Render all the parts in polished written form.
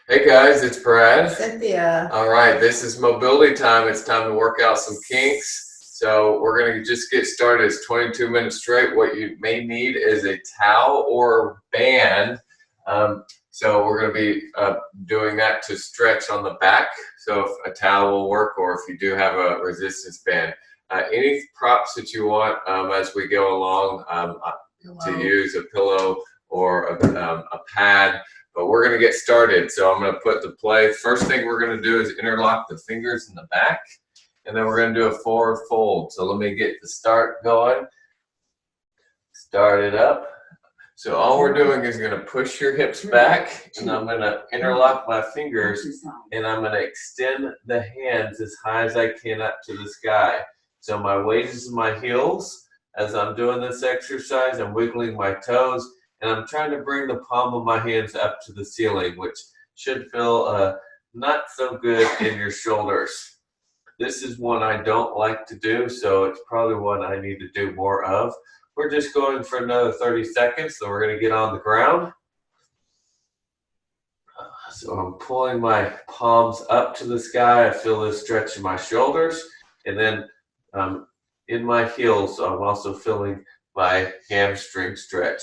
Hey guys, it's Brad. Cynthia. All right, this is mobility time. It's time to work out some kinks. So we're going to just get started. It's 22 minutes straight. What you may need is a towel or band. So we're going to be doing that to stretch on the back. So if a towel will work, or if you do have a resistance band. Any props that you want as we go along to use a pillow or a pad. But we're going to get started. So I'm going to put the play. First thing we're going to do is interlock the fingers in the back. And then we're going to do a forward fold. So let me get the start going. Start it up. So all we're doing is going to push your hips back. And I'm going to interlock my fingers. And I'm going to extend the hands as high as I can up to the sky. So my weight is in my heels. As I'm doing this exercise, I'm wiggling my toes. And I'm trying to bring the palm of my hands up to the ceiling, which should feel not so good in your shoulders. This is one I don't like to do, so it's probably one I need to do more of. We're just going for another 30 seconds, so we're going to get on the ground. So I'm pulling my palms up to the sky. I feel this stretch in my shoulders. And then in my heels, so I'm also feeling my hamstring stretch.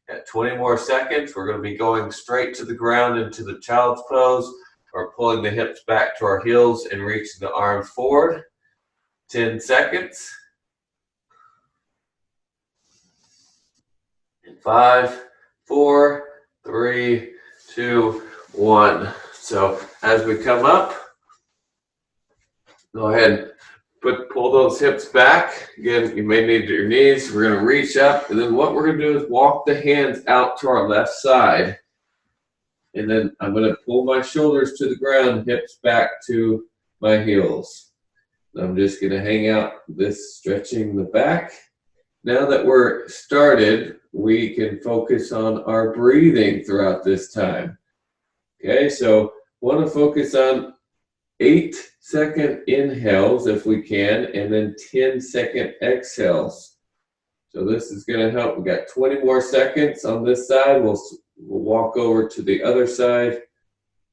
At 20 more seconds, we're going to be going straight to the ground into the child's pose, or pulling the hips back to our heels and reaching the arms forward. 10 seconds. 5, 4, 3, 2, 1. So as we come up, go ahead and pull those hips back. Again, you may need your knees. We're going to reach up, and then what we're going to do is walk the hands out to our left side. And then I'm going to pull my shoulders to the ground, hips back to my heels. I'm just going to hang out this, stretching the back. Now that we're started, we can focus on our breathing throughout this time. Okay, so want to focus on 8-second inhales if we can, and then 10-second exhales. So this is going to help. We got 20 more seconds on this side. We'll walk over to the other side.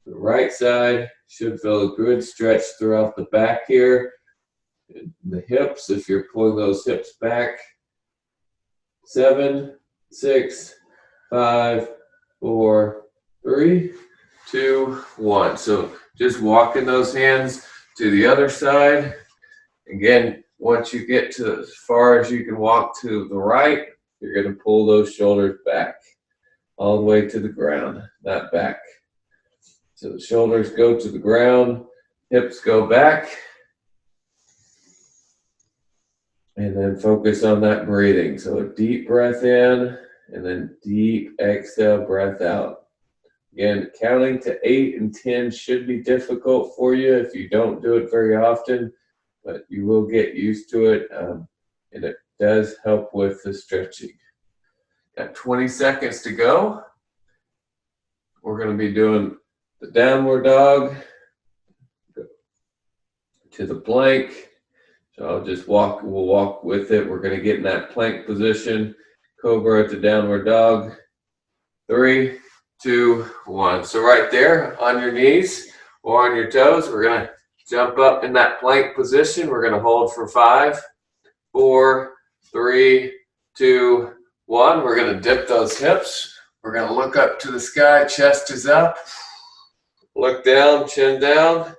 The right side should feel a good stretch throughout the back here. The hips, if you're pulling those hips back. 7, 6, 5, 4, 3, 2, 1. So just walking those hands to the other side. Again, once you get to as far as you can walk to the right, you're going to pull those shoulders back all the way to the ground, not back. So the shoulders go to the ground, hips go back. And then focus on that breathing. So a deep breath in, and then deep exhale, breath out. Again, counting to 8 and 10 should be difficult for you if you don't do it very often, but you will get used to it, and it does help with the stretching. Got 20 seconds to go. We're going to be doing the downward dog to the plank. So I'll just we'll walk with it. We're going to get in that plank position. Cobra to downward dog. 3, 2, 1. So right there on your knees or on your toes, we're going to jump up in that plank position. We're going to hold for 5, 4, 3, 2, 1. We're going to dip those hips. We're going to look up to the sky. Chest is up. Look down, chin down.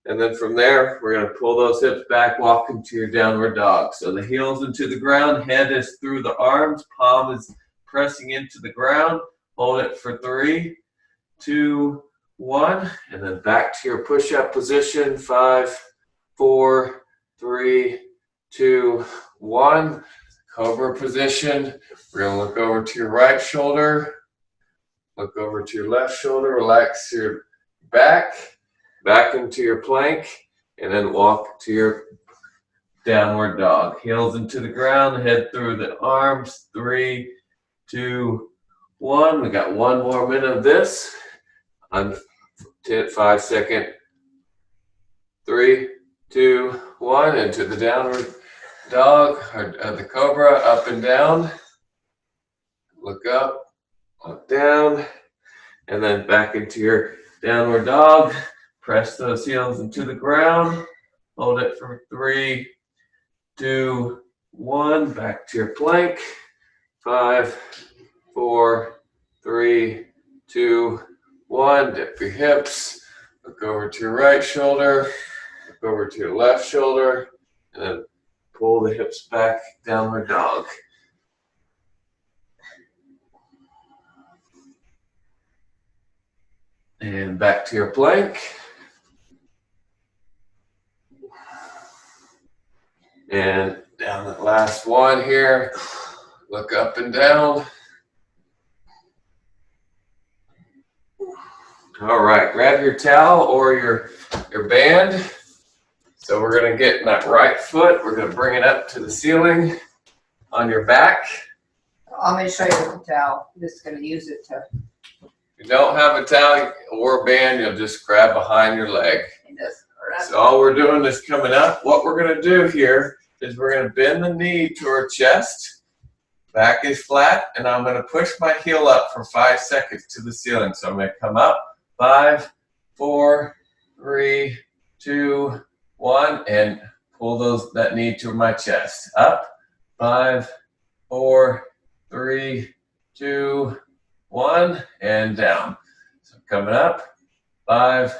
And then from there, we're going to pull those hips back, walk into your downward dog. So the heels into the ground, head is through the arms, palm is pressing into the ground. Hold it for 3, 2, 1. And then back to your push-up position. 5, 4, 3, 2, 1. Cobra position. We're going to look over to your right shoulder. Look over to your left shoulder. Relax your back into your plank, and then walk to your downward dog. Heels into the ground, head through the arms. 3, 2, 1. We got 1 more minute of this. On 5-second. 3, 2, 1. Into the downward dog, or the cobra, up and down. Look up, look down, and then back into your downward dog. Press those heels into the ground. Hold it for 3, 2, 1. Back to your plank. 5, 4, 3, 2, 1. Dip your hips. Look over to your right shoulder. Look over to your left shoulder. And then pull the hips back, downward dog. And back to your plank. And down that last one here. Look up and down. All right, grab your towel or your band. So we're going to get in that right foot. We're going to bring it up to the ceiling on your back. I'm going to show you with the towel. I'm just going to use it to. If you don't have a towel or a band, you'll just grab behind your leg. So all we're doing is coming up. What we're going to do here is we're going to bend the knee to our chest. Back is flat, and I'm going to push my heel up for 5 seconds to the ceiling. So I'm going to come up. 5, 4, 3, 2, 1, and pull that knee to my chest. Up. 5, 4, 3, 2, 1, and down. So coming up. 5,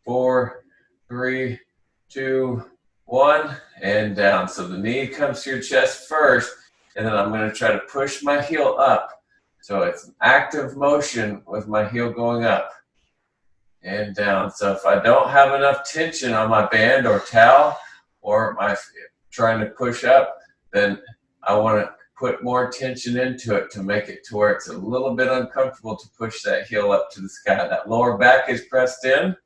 4, 3, 2, 1, and down. So the knee comes to your chest first, and then I'm going to try to push my heel up. So it's an active motion with my heel going up and down. So if I don't have enough tension on my band or towel, or my trying to push up, then I want to put more tension into it to make it to where it's a little bit uncomfortable to push that heel up to the sky. That lower back is pressed in.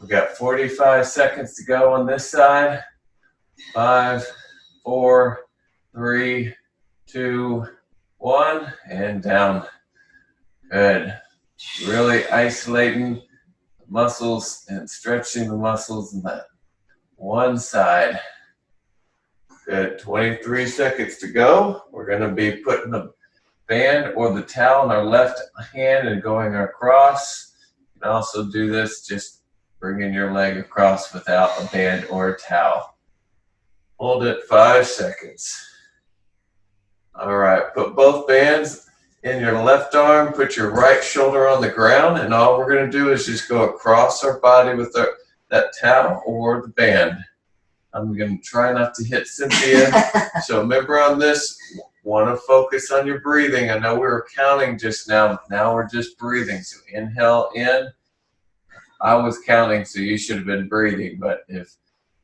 We've got 45 seconds to go on this side. 5, 4, 3, 2, 1, and down. Good. Really isolating the muscles and stretching the muscles in that one side. Good. 23 seconds to go. We're going to be putting the band or the towel in our left hand and going across. You can also do this just bringing your leg across without a band or a towel. Hold it 5 seconds. All right, put both bands in your left arm, put your right shoulder on the ground, and all we're going to do is just go across our body with that towel or the band. I'm going to try not to hit Cynthia. So remember on this, want to focus on your breathing. I know we were counting just now. Now we're just breathing. So inhale in. I was counting, so you should have been breathing. But if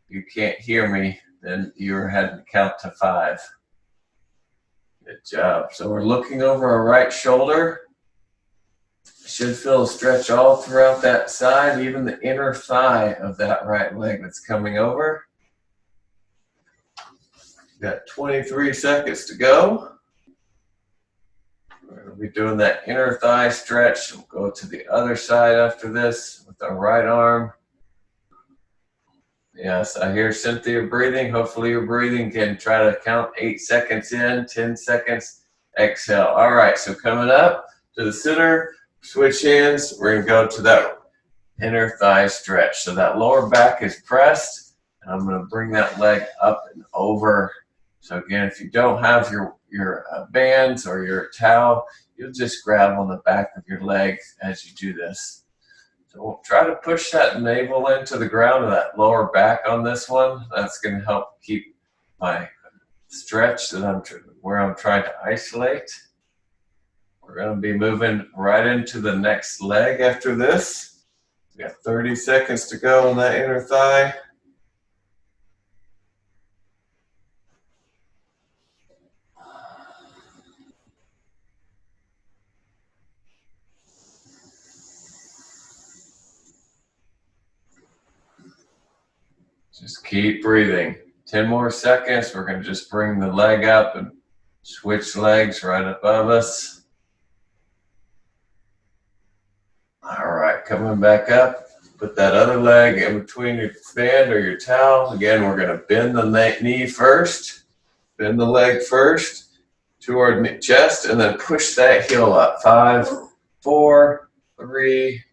you can't hear me, then you're having to count to 5. Good job. So we're looking over our right shoulder. Should feel a stretch all throughout that side, even the inner thigh of that right leg that's coming over. Got 23 seconds to go. We're going to be doing that inner thigh stretch. We'll go to the other side after this with our right arm. Yes, I hear Cynthia breathing. Hopefully you're breathing. Again, try to count 8 seconds in, 10 seconds, exhale. All right, so coming up to the center, switch hands. We're going to go to that inner thigh stretch. So that lower back is pressed, and I'm going to bring that leg up and over. So again, if you don't have your bands or your towel, you'll just grab on the back of your leg as you do this. So we'll try to push that navel into the ground of that lower back on this one. That's going to help keep my stretch where I'm trying to isolate. We're going to be moving right into the next leg after this. We got 30 seconds to go on that inner thigh. Just keep breathing. 10 more seconds. We're going to just bring the leg up and switch legs right above us. All right, coming back up. Put that other leg in between your band or your towel. Again, we're going to bend the knee first. Bend the leg first to our chest and then push that heel up. 5, 4, 3,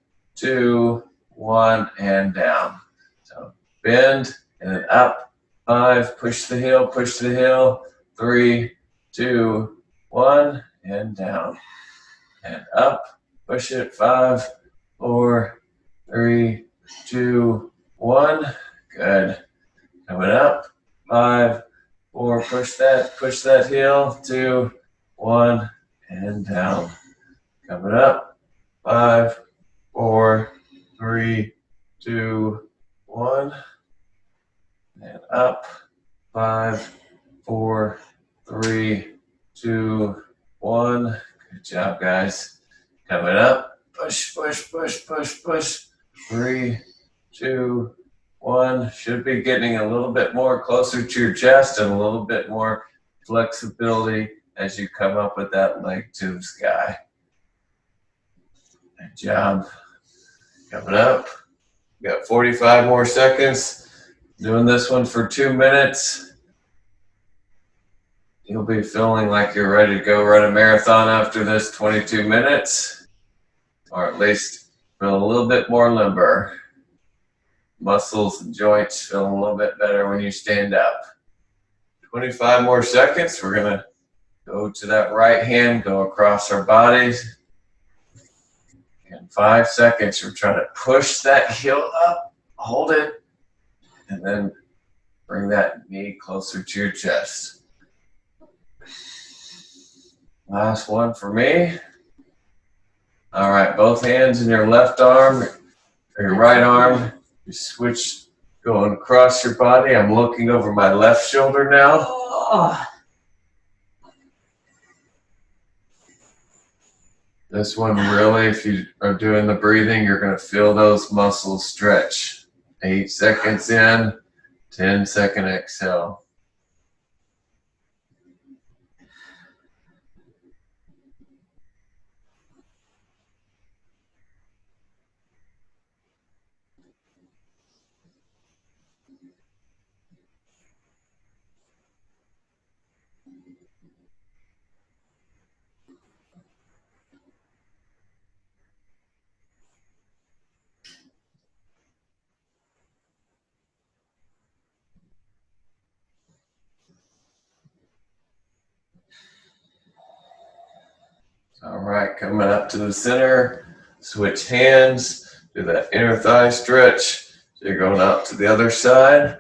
2, 1, and down. So bend and then up. 5, push the heel, 3, 2, 1, and down. And up, push it, 5, 4, 3, 2, 1. Good. Coming up, 5, 4, push that heel, 2, 1, and down. Coming up, 5, 4, 3, 2, 1, and up, 5, 4, 3, 2, 1. Good job, guys. Coming up, push, 3, 2, 1. Should be getting a little bit more closer to your chest and a little bit more flexibility as you come up with that leg to the sky. Good job. Coming up. We got 45 more seconds. Doing this one for 2 minutes. You'll be feeling like you're ready to go run a marathon after this 22 minutes, or at least feel a little bit more limber. Muscles and joints feel a little bit better when you stand up. 25 more seconds. We're going to go to that right hand, go across our bodies. In 5 seconds, we're trying to push that heel up, hold it, and then bring that knee closer to your chest. Last one for me. All right, both hands in your left arm or your right arm. You switch going across your body. I'm looking over my left shoulder now. Oh. This one really, if you are doing the breathing, you're going to feel those muscles stretch. 8 seconds in, 10-second exhale. All right, coming up to the center, switch hands, do that inner thigh stretch. So you're going out to the other side.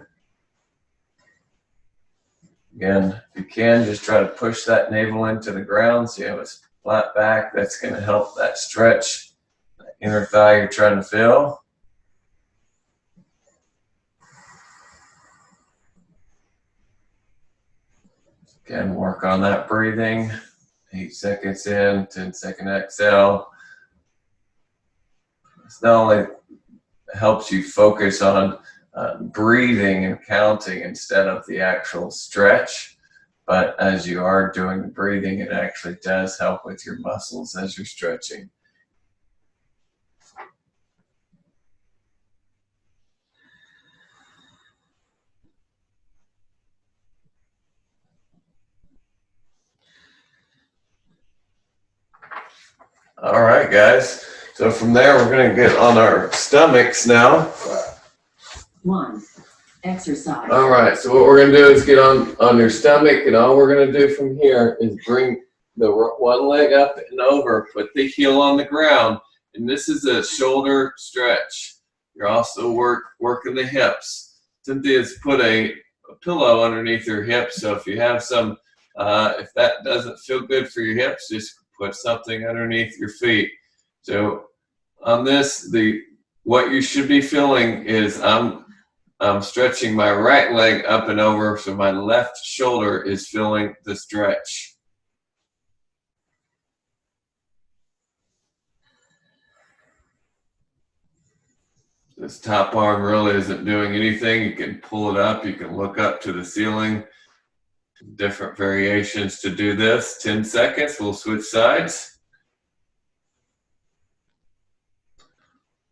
Again, if you can, just try to push that navel into the ground so you have a flat back. That's going to help that stretch, that inner thigh you're trying to feel. Again, work on that breathing. 8 seconds in, 10-second exhale. This not only helps you focus on breathing and counting instead of the actual stretch, but as you are doing the breathing, it actually does help with your muscles as you're stretching. All right, guys. So from there, we're going to get on our stomachs now. 1. Exercise. All right. So what we're going to do is get on your stomach, and all we're going to do from here is bring the one leg up and over, put the heel on the ground, and this is a shoulder stretch. You're also working the hips. Cynthia's put a pillow underneath her hips, so if you have some, if that doesn't feel good for your hips, just put something underneath your feet. So on this, what you should be feeling is I'm stretching my right leg up and over, so my left shoulder is feeling the stretch. This top arm really isn't doing anything. You can pull it up. You can look up to the ceiling. Different variations to do this. 10 seconds. We'll switch sides.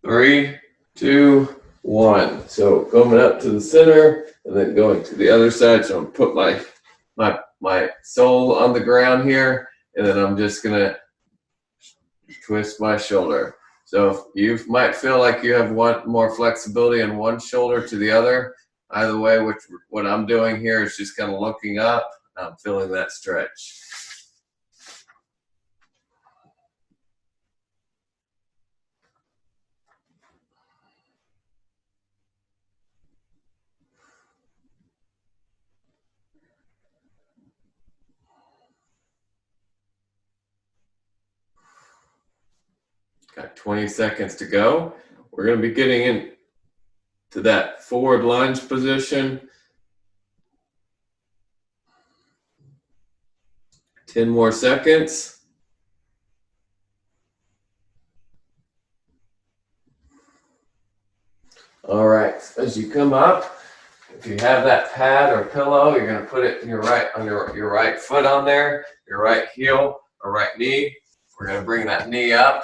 3, 2, 1. So coming up to the center and then going to the other side. So I'm put my sole on the ground here, and then I'm just gonna twist my shoulder. So you might feel like you have one more flexibility in one shoulder to the other. Either way, what I'm doing here is just kind of looking up. I'm feeling that stretch. Got 20 seconds to go. We're going to be getting into that forward lunge position. 10 more seconds. All right, as you come up, if you have that pad or pillow, you're going to put it in your right foot on there, your right heel or right knee. We're going to bring that knee up.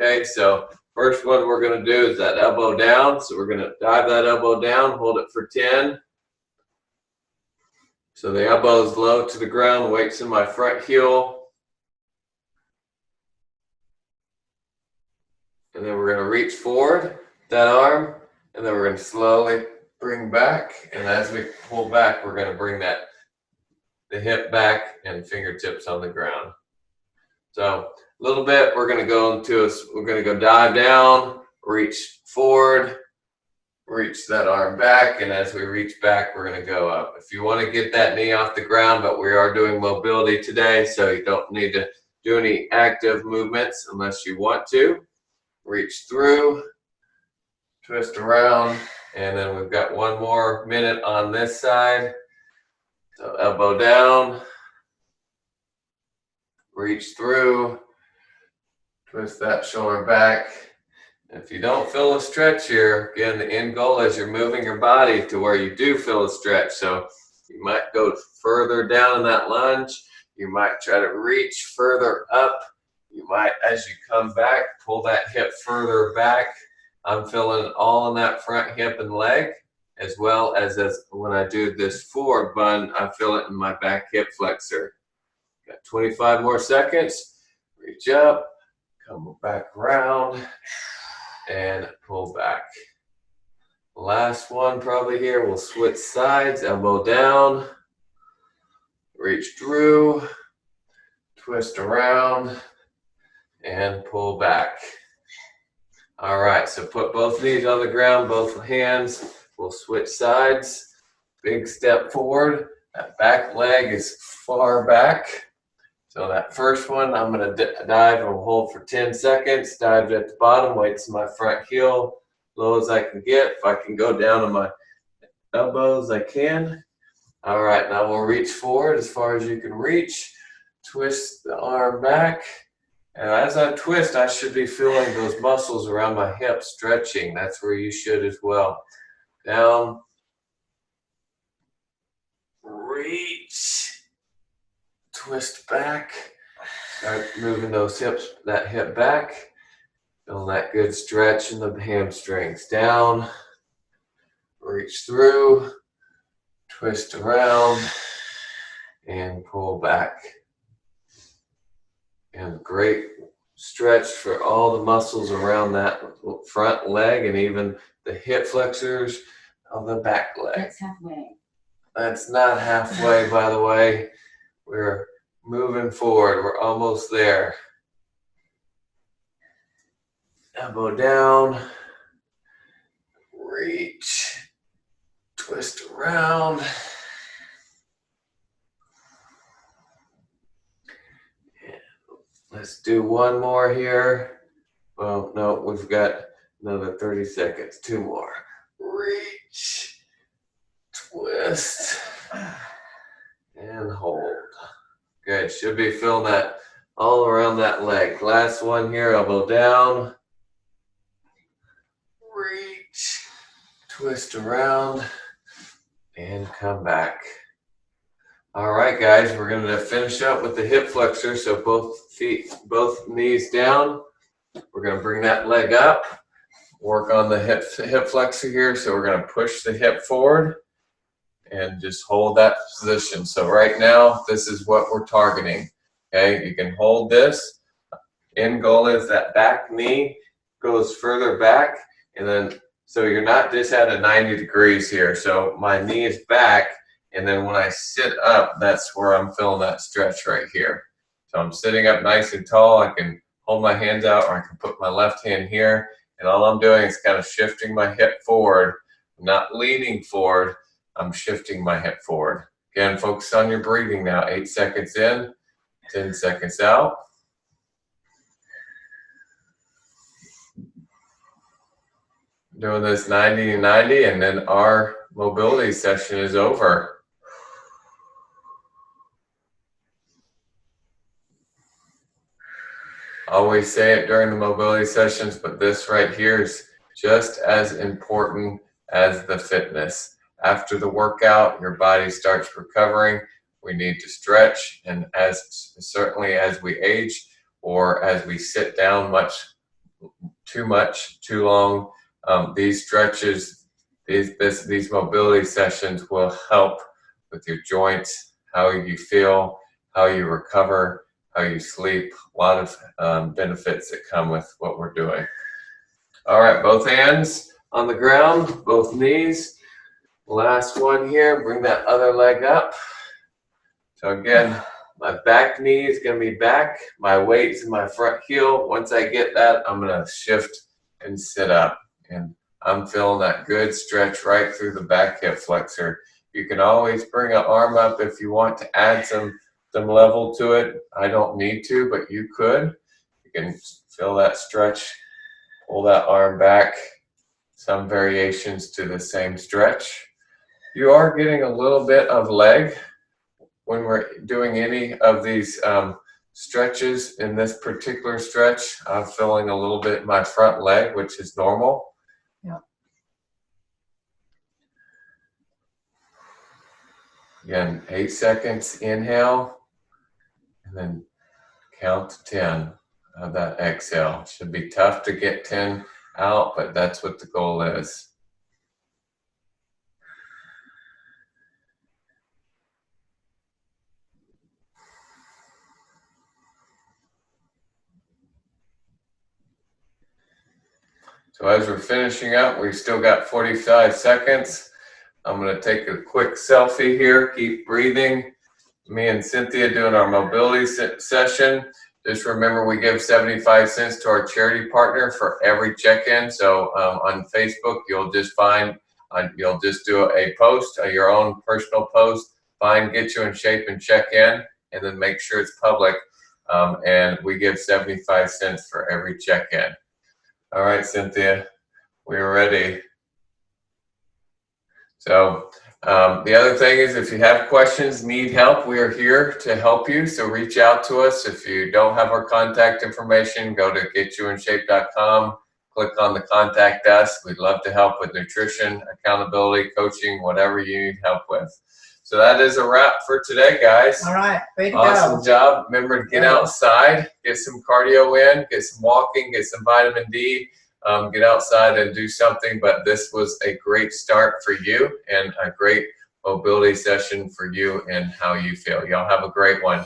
Okay, so first one we're going to do is that elbow down. So we're going to dive that elbow down, hold it for 10. So the elbow is low to the ground, weight's in my front heel. And then we're going to reach forward that arm, and then we're going to slowly bring back. And as we pull back, we're going to bring the hip back and fingertips on the ground. So a little bit, we're going to go dive down, reach forward, reach that arm back, and as we reach back, we're going to go up. If you want to get that knee off the ground, but we are doing mobility today, so you don't need to do any active movements unless you want to. Reach through, twist around, and then we've got one more minute on this side. So elbow down, reach through, twist that shoulder back. If you don't feel a stretch here, again, the end goal is you're moving your body to where you do feel a stretch. So you might go further down in that lunge. You might try to reach further up. You might, as you come back, pull that hip further back. I'm feeling it all in that front hip and leg, as well as when I do this forward bun, I feel it in my back hip flexor. Got 25 more seconds. Reach up, come back around, and pull back. Last one probably here. We'll switch sides, elbow down, reach through, twist around, and pull back. All right, so put both knees on the ground, both hands. We'll switch sides. Big step forward. That back leg is far back. So that first one, I'm going to dive and hold for 10 seconds. Dive at the bottom, weights in my front heel, low as I can get. If I can go down on my elbows, I can. All right, now we'll reach forward as far as you can reach. Twist the arm back. And as I twist, I should be feeling those muscles around my hips stretching. That's where you should as well. Down. Reach. Twist back. Start moving that hip back. Feel that good stretch in the hamstrings. Down. Reach through. Twist around. And pull back. And great stretch for all the muscles around that front leg and even the hip flexors of the back leg. That's halfway. That's not halfway, by the way. We're moving forward. We're almost there. Elbow down. Reach. Twist around. Let's do one more here. Well, no, we've got another 30 seconds. Two more. Reach, twist, and hold. Good. Should be feeling that all around that leg. Last one here. Elbow down. Reach, twist around, and come back. All right, guys, we're going to finish up with the hip flexor. So both knees down. We're going to bring that leg up, work on the hip flexor here. So we're going to push the hip forward and just hold that position. So right now, this is what we're targeting. Okay, you can hold this. End goal is that back knee goes further back, and then so you're not just at a 90 degrees here. So my knee is back, and then when I sit up, that's where I'm feeling that stretch right here. So I'm sitting up nice and tall. I can hold my hands out, or I can put my left hand here, and all I'm doing is kind of shifting my hip forward. I'm not leaning forward, I'm shifting my hip forward. Again, focus on your breathing now. 8 seconds in, 10 seconds out. Doing this 90 and 90, and then our mobility session is over. Always say it during the mobility sessions, but this right here is just as important as the fitness. After the workout, your body starts recovering. We need to stretch, and certainly as we age or as we sit down too long, these stretches, these mobility sessions will help with your joints, how you feel, how you recover, how you sleep. A lot of benefits that come with what we're doing. All right, both hands on the ground, both knees. Last one here, bring that other leg up. So again, my back knee is going to be back. My weight's in my front heel. Once I get that, I'm going to shift and sit up. And I'm feeling that good stretch right through the back hip flexor. You can always bring an arm up if you want to add some level to it. I don't need to, but you could. You can feel that stretch, pull that arm back. Some variations to the same stretch. You are getting a little bit of leg when we're doing any of these stretches. In this particular stretch, I'm feeling a little bit in my front leg, which is normal. Yeah. Again, 8 seconds, inhale, and then count to 10 of that exhale. Should be tough to get 10 out, but that's what the goal is. So as we're finishing up, we've still got 45 seconds. I'm going to take a quick selfie here. Keep breathing. Me and Cynthia doing our mobility session. Just remember, we give 75 cents to our charity partner for every check-in. So on Facebook, you'll just do a post, your own personal post. Find Get You in Shape and check in, and then make sure it's public. And we give 75 cents for every check-in. All right, Cynthia, we're ready. So the other thing is, if you have questions, need help, we are here to help you. So reach out to us. If you don't have our contact information, go to getyouinshape.com, click on the contact us. We'd love to help with nutrition, accountability, coaching, whatever you need help with. So that is a wrap for today, guys. All right, way to Awesome go. job. Remember to get outside, get some cardio in, get some walking, get some vitamin D. Get outside and do something, but this was a great start for you and a great mobility session for you and how you feel. Y'all have a great one.